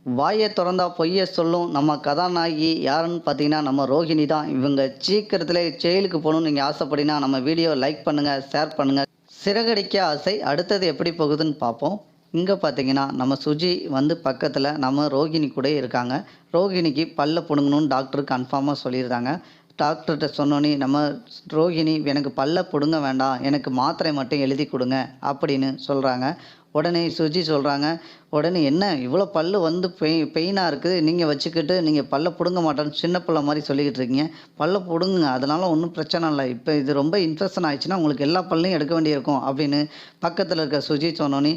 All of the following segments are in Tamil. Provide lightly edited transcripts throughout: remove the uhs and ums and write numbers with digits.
வாயை திறந்தா பொய்ய சொல்லும் நம்ம கதாநாயகி யாருன்னு பார்த்தீங்கன்னா, நம்ம ரோஹிணி தான். இவங்க சீக்கிரத்திலே ஜெயிலுக்கு போகணும்னு நீங்க ஆசைப்பட்டீங்கன்னா, நம்ம வீடியோ லைக் பண்ணுங்க, ஷேர் பண்ணுங்க. சிறகடிக்க ஆசை அடுத்தது எப்படி போகுதுன்னு பார்ப்போம். இங்க பார்த்தீங்கன்னா, நம்ம சுஜி வந்து பக்கத்தில நம்ம ரோகிணி கூட இருக்காங்க. ரோகிணிக்கு பல்ல புடுங்கணும்னு டாக்டர் கன்ஃபார்மா சொல்லியிருந்தாங்க. டாக்டர்ட்ட சொன்னோனே, நம்ம ரோகிணி எனக்கு பல்ல புடுங்க வேண்டாம். எனக்கு மாத்திரை மட்டும் எழுதி குடுங்க அப்படின்னு சொல்றாங்க. உடனே சுஜி சொல்றாங்க, உடனே என்ன இவ்வளோ பல்லு வந்து பெயினா இருக்குது. நீங்க வச்சுக்கிட்டு நீங்க பல்ல புடுங்க மாட்டேன்னு சின்ன பிள்ளை மாரி சொல்லிக்கிட்டு இருக்கீங்க. பல்ல புடுங்குங்க. அதனால ஒண்ணும் பிரச்சனை இல்ல. இப்ப இது ரொம்ப இன்ஃபெக்ஷன் ஆயிடுச்சுன்னா, உங்களுக்கு எல்லா பல்லையும் எடுக்க வேண்டியிருக்கும் அப்படின்னு பக்கத்துல இருக்க சுஜி சொன்னோனே,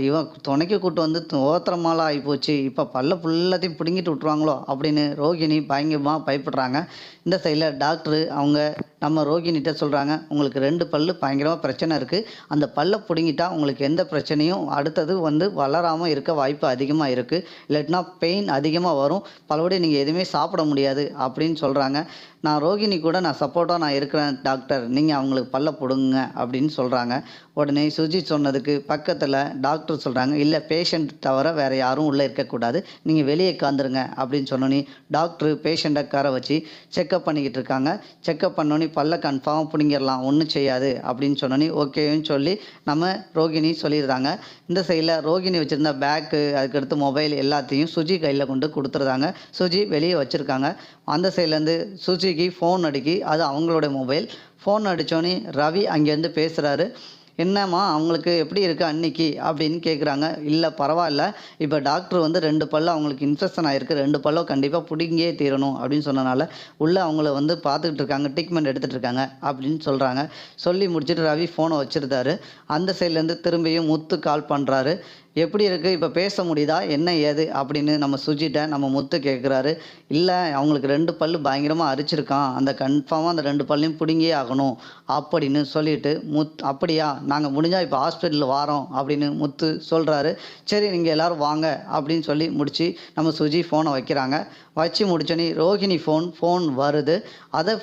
இவன் துணைக்கு கூட்டு வந்து ஓத்திரமாலாம் ஆயிப்போச்சு. இப்ப பல்ல ஃபுல்லாத்தையும் பிடுங்கிட்டு விட்டுருவாங்களோ அப்படின்னு ரோகிணி பயங்கரமா பயப்படுறாங்க. இந்த சைடுல டாக்டரு அவங்க நம்ம ரோகிணிட்ட சொல்றாங்க, உங்களுக்கு 2 பல்லு பயங்கரமா பிரச்சனை இருக்கு. அந்த பல்ல புடுங்கிட்டா உங்களுக்கு எந்த பிரச்சனையும் அடுத்தது வந்து வளராம இருக்க வாய்ப்பு அதிகமா இருக்கு. இல்லாட்டினா பெயின் அதிகமா வரும். பலபடி நீங்க எதுவுமே சாப்பிட முடியாது அப்படின்னு சொல்றாங்க. ரோகிணி கூட சப்போர்ட்டா இருக்கிறேன் டாக்டர். நீங்க அவங்களுக்கு பல்ல புடுங்குங்க அப்படின்னு சொல்றாங்க. உடனே சுஜி சொன்னதுக்கு பக்கத்துல டாக்டர் சொல்றாங்க, இல்ல பேஷண்ட் தவிர வேற யாரும் உள்ள இருக்கக்கூடாது. நீங்க வெளியே உட்காந்துருங்க அப்படின்னு சொன்னோனே, டாக்டர் பேஷண்ட்ட உட்கார வச்சு செக்கப் பண்ணிக்கிட்டு இருக்காங்க. செக்கப் பண்ணோனே பல்ல கன்ஃபார்மா புடுங்கிடலாம். ஒண்ணும் செய்யாது அப்படின்னு சொன்னோனே, ஓகேன்னு சொல்லி நம்ம ரோகிணி சொல்லியிருந்தாங்க. இந்த சைடுல ரோகிணி வச்சிருந்த பேக்கு, அதுக்கடுத்து மொபைல் எல்லாத்தையும் சுஜி கையில கொண்டு குடுத்துருந்தாங்க. சுஜி வெளிய வச்சிருக்காங்க. அந்த சைட்லேருந்து சுஜிக்கு ஃபோன் அடிக்கி, அது அவங்களோட மொபைல். ஃபோன் அடிச்சோனே ரவி அங்கேருந்து பேசுறாரு. "என்னம்மா அவங்களுக்கு எப்படி இருக்கு அன்னைக்கு?" அப்படின்னு கேட்குறாங்க. "இல்ல பரவால்ல. இப்ப டாக்டர் வந்து 2 பல்லு அவங்களுக்கு இன்ஃபெக்ஷன் ஆயிருக்கு. 2 பல்லும் கண்டிப்பா புடுங்கியே தீரணும்." அப்படின்னு சொன்னனால, உள்ள அவங்கள வந்து பார்த்துக்கிட்டு இருக்காங்க. ட்ரீட்மெண்ட் எடுத்துட்டு இருக்காங்க அப்படின்னு சொல்றாங்க. சொல்லி முடிச்சுட்டு ரவி ஃபோன வச்சிருந்தாரு. அந்த சைட்லேருந்து திரும்பியும் முத்து கால் பண்றாரு. "எப்படி இருக்கு? இப்ப பேச முடியுதா? என்ன ஏது?" அப்படின்னு நம்ம சுஜிட்ட நம்ம முத்து கேட்குறாரு. "இல்ல அவங்களுக்கு 2 பல்லு பயங்கரமா அரிச்சிருக்காம். அந்த கன்ஃபார்மா அந்த 2 பல்லையும் புடுங்கியே ஆகணும்." அப்படின்னு சொல்லிட்டு, "அப்படியா? நாங்க முடிஞ்சா இப்ப ஹாஸ்பிட்டல் வாரோம்." அப்படின்னு முத்து சொல்றாரு. "சரி நீங்க எல்லாரும் வாங்க." அப்படின்னு சொல்லி முடிச்சு, நம்ம சுஜி ஃபோன வைக்கிறாங்க. வச்சு முடிச்சோனே ரோகிணி ஃபோன் வருது.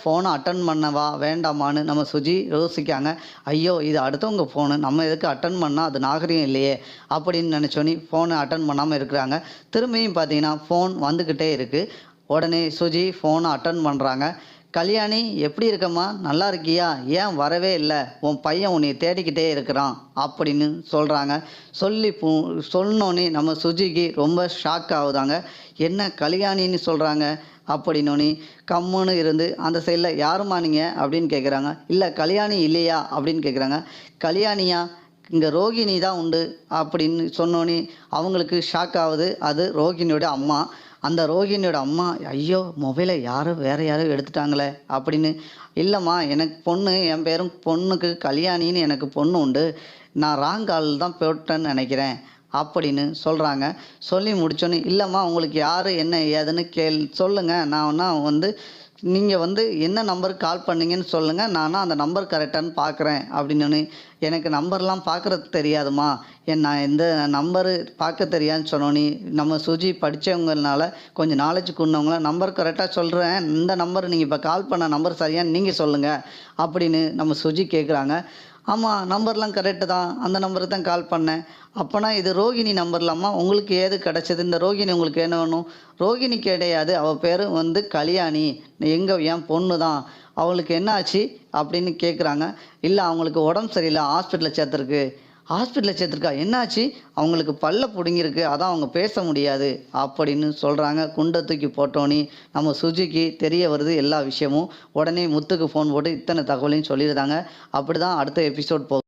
ஃபோன அட்டெண்ட் பண்ணவா? வேண்டாமான்னு நம்ம சுஜி யோசிக்காங்க. ஐயோ! இது அடுத்தவங்க ஃபோனு. நம்ம எதுக்கு அட்டெண்ட் பண்ணா அது நாகரீகம் இல்லையே! அப்படின்னு நினைச்சோனே ஃபோன அட்டெண்ட் பண்ணாம இருக்கிறாங்க. திரும்பியும் பார்த்தீங்கன்னா, ஃபோன் வந்துகிட்டே இருக்கு. உடனே சுஜி ஃபோன அட்டெண்ட் பண்றாங்க. "கல்யாணி எப்படி இருக்கம்மா? நல்லா இருக்கியா? ஏன் வரவே இல்ல? உன் பையன் உன்னைய தேடிக்கிட்டே இருக்கிறான்." அப்படின்னு சொல்றாங்க. சொல்லி சொன்னோனே நம்ம சுஜிக்கு ரொம்ப ஷாக் ஆகுதாங்க. என்ன கல்யாணின்னு சொல்றாங்க? அப்படின்னோனே கம்முன்னு இருந்து அந்த சைடுல, "யாரும்மா நீங்க?" அப்படின்னு கேட்குறாங்க. "இல்ல கல்யாணி இல்லையா?" அப்படின்னு கேட்குறாங்க. "கல்யாணியா? இங்க ரோகிணி தான் உண்டு." அப்படின்னு சொன்னோனே அவங்களுக்கு ஷாக் ஆகுது. அது ரோகிணியோட அம்மா. அந்த ரோகிணியோட அம்மா, "ஐயோ! மொபைல வேற யாரோ எடுத்துட்டாங்களே!" அப்படின்னு. "இல்லம்மா எனக்கு பொண்ணு. என் பேரும் பொண்ணுக்கு கல்யாணின்னு எனக்கு பொண்ணு உண்டு. நான் ராங் கால் தான் போட்டேன்னு நெனைக்கிறேன்." அப்படின்னு சொல்றாங்க. சொல்லி முடிச்சோனே, "இல்லம்மா உங்களுக்கு யாரு? என்ன ஏதுன்னு சொல்லுங்க. நான் வேணா வந்து நீங்க வந்து என்ன நம்பருக்கு கால் பண்ணீங்கன்னு சொல்லுங்க. நானா அந்த நம்பர் கரெக்டான்னு பார்க்குறேன்." அப்படின்னோனே, "எனக்கு நம்பர்லாம் பார்க்குறது தெரியாதும்மா. நான் இந்த நம்பரு பார்க்க தெரியாதுன்னு" சொன்னோனே, நம்ம சுஜி படிச்சவங்கனால கொஞ்சம் நாலேட்ஜ் கூடினவங்கள, "நம்பர் கரெக்ட்டா சொல்றேன். இந்த நம்பர் நீங்க இப்ப கால் பண்ண நம்பர் சரியான்னு நீங்க சொல்லுங்க." அப்படின்னு நம்ம சுஜி கேட்குறாங்க. "ஆமா நம்பர்லாம் கரெக்ட்டு தான். அந்த நம்பருக்கு தான் கால் பண்ணேன்." "அப்பன்னா இது ரோகிணி நம்பர்லாம்மா. உங்களுக்கு ஏது கிடைச்சது? இந்த ரோகிணி உங்களுக்கு என்ன வேணும்?" "ரோகிணி கிடையாது. அவ பேரு வந்து கல்யாணி. என் பொண்ணு தான். அவளுக்கு என்ன ஆச்சு?" அப்படின்னு கேட்குறாங்க. "இல்ல அவங்களுக்கு உடம்பு சரியில்ல. ஹாஸ்பிட்டல்ல சேர்த்துருக்கு." "ஹாஸ்பிட்டல்ல சேர்த்துருக்கா? என்னாச்சு?" "அவங்களுக்கு பல்ல புடுங்கியிருக்கு. அதான் அவங்க பேச முடியாது." அப்படின்னு சொல்றாங்க. குண்ட தூக்கி போட்டோனே, நம்ம சுஜிக்கு தெரிய வருது எல்லா விஷயமும். உடனே முத்துக்கு ஃபோன் போட்டு இத்தனை தகவலையும் சொல்லியிருந்தாங்க. அப்படிதான் அடுத்த எபிசோட் போகுது.